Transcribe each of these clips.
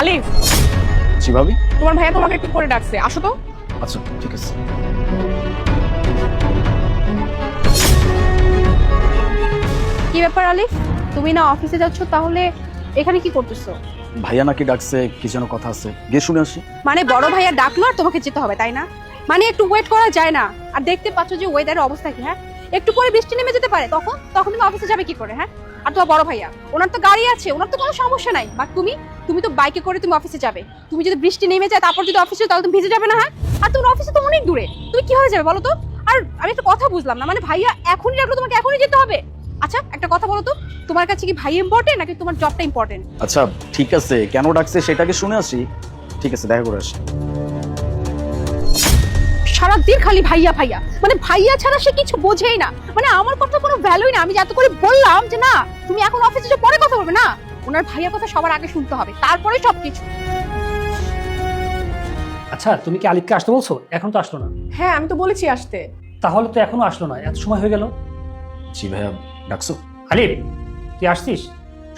আলিফ, জি ভাবি। তোমার ভাইয়া তোমাকে একটু করে ডাকছে, আসো তো। আচ্ছা ঠিক আছে। কি ব্যাপার আলিফ, তুমি না অফিসে যাচ্ছ, তাহলে এখানে কি করতেছো? ভাইয়া নাকি ডাকছে, কি যেন কথা আছে, গিয়ে শুনে আসি। মানে বড় ভাইয়া ডাকলো আর তোমাকে যেতে হবে, তাই না? মানে একটু ওয়েট করা যায় না? আর দেখতে পাচ্ছ যে ওয়েদারের অবস্থা কি, হ্যাঁ? একটু পরে বৃষ্টি নেমে যেতে পারে, তখন তখন তুমি অফিসে যাবে কি করে, হ্যাঁ? আর তোমার বড় ভাইয়া, ওনার তো গাড়ি আছে, ওনার তো কোনো সমস্যা নাই, বাট তুমি তো বাইকে করে তুমি অফিসে যাবে। তুমি যদি বৃষ্টি নেমে যায় তারপর যদি অফিসে, তাহলে তুমি ভিজে যাবে না, হ্যাঁ? আর তোমার অফিসে তো অনেক দূরে, তুমি কিভাবে যাবে বলো তো? আর আমি একটা কথা বুঝলাম না, মানে ভাইয়া এখনই ডাকলো, তোমাকে এখনই যেতে হবে? আচ্ছা একটা কথা বলো তো, তোমার কাছে কি ভাই ইম্পর্টেন্ট নাকি তোমার জবটা ইম্পর্টেন্ট? আচ্ছা ঠিক আছে, কেন ডাকছে সেটাকে শুনে আসি। ঠিক আছে, দেখা করে আসি। সারাদিন খালি ভাইয়া ভাইয়া, মানে ভাইয়া ছাড়া সে কিছু বোঝেই না, মানে আমার কথা কোনো ভ্যালুই না। আমি যত করে বললাম যে না তুমি এখন অফিসে যে পরে কথা বলবে, না, ওনার ভাইয়ার কথা সবার আগে শুনতে হবে, তারপরে সবকিছু। আচ্ছা তুমি কি আলিফকে আসতে বলছো? এখন তো আসলো না। হ্যাঁ, আমি তো বলেছি আসতে। তাহলে তো এখনো আসলো না, এত সময় হয়ে গেল। জি ভাইয়া, ডাকছো? আলিফ তুই আসছিস?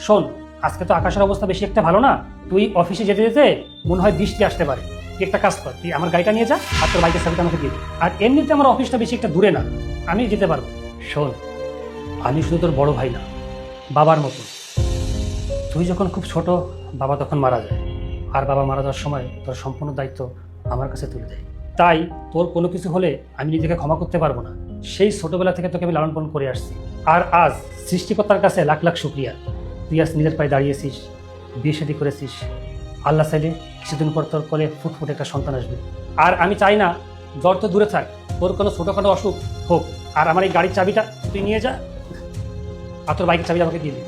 শোন, আজকে তো আকাশের অবস্থা বেশি একটা ভালো না, তুই অফিসে যেতে যেতে মনে হয় বৃষ্টি আসতে পারে। তুই একটা কাজ কর, তুই আমার গাড়িটা নিয়ে যা আর তোর বাইকের চাবিটা আমাকে দিয়ে দে। আর এমনিতে আমার অফিসটা বেশি একটা দূরে না, আমি যেতে পারবো। শোন, আমি শুধু তোর বড় ভাই না, বাবার মতো। তুই যখন খুব ছোট, বাবা তখন মারা যায়, আর বাবা মারা যাওয়ার সময় তোর সম্পূর্ণ দায়িত্ব আমার কাছে তুলে দেয়। তাই তোর কোনো কিছু হলে আমি নিজেকে ক্ষমা করতে পারবো না। সেই ছোটবেলা থেকে তোকে আমি লালন পালন করে আসছি, আর আজ সৃষ্টিকর্তার কাছে লাখ লাখ শুকরিয়া, তুই আজ নিজের পায়ে দাঁড়িয়েছিস, বিয়ে শাদী করেছিস। আল্লাহ চাইলে কিছুদিন পর তোর কোলে ফুটফুটে একটা সন্তান আসবে। আর আমি চাই না জ্বর তো দূরে থাক, তোর কোনো ছোটোখাটো অসুখ হোক। আর আমার এই গাড়ির চাবিটা তুই নিয়ে যা, আর তোর বাইকের চাবিটা আমাকে দিয়ে দে।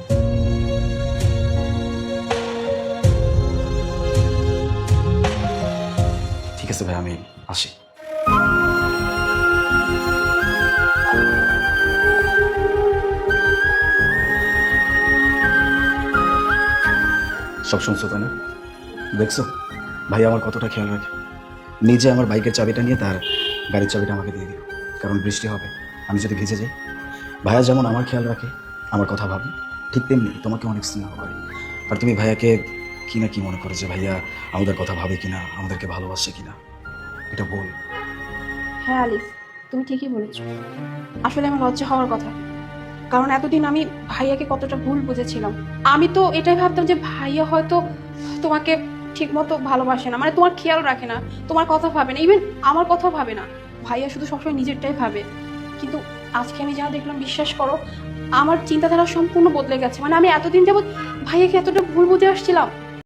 ঠিক আছে ভাই, আমি আসি। সব শুনছো তাই না? দেখছো ভাই আমার কতটা খেয়াল রাখে। নিজে আমার বাইকের চাবিটা নিয়ে তার গাড়ির চাবিটা আমাকে দিয়ে দিল, কারণ বৃষ্টি হবে, আমি যদি ভিজে যাই। ভাইয়া যেমন আমার খেয়াল রাখে, আমার কথা ভাবে, ঠিক তেমনি তোমাকে অনেক স্নেহ করে। আর তুমি ভাইয়াকে কি না কি মনে করো যে ভাইয়া আমাদের কথা ভাবে কিনা, আমাদেরকে ভালোবাসে কিনা, এটা বল। হ্যাঁ আলিফ, তুমি ঠিকই বলেছো। আসলে আমার লজ্জা হওয়ার কথা, কারণ এতদিন আমি ভাইয়াকে কতটা ভুল বুঝেছিলাম। আমি তো এটাই ভাবতাম যে ভাইয়া হয়তো তোমাকে ঠিক মতো ভালোবাসে না, মানে তোমার খেয়াল রাখে না, তোমার কথা ভাবে না, ইভেন আমার কথাও ভাবে না। ভাইয়া শুধু সবসময় নিজেরটাই ভাবে। কিন্তু আজকে আমি যা দেখলাম, বিশ্বাস করো, আমার চিন্তাধারা সম্পূর্ণ বদলে গেছে। মানে আমি এতদিন যাবৎ ভাইয়াকে এতটা ভুল বুঝে আসছিলাম,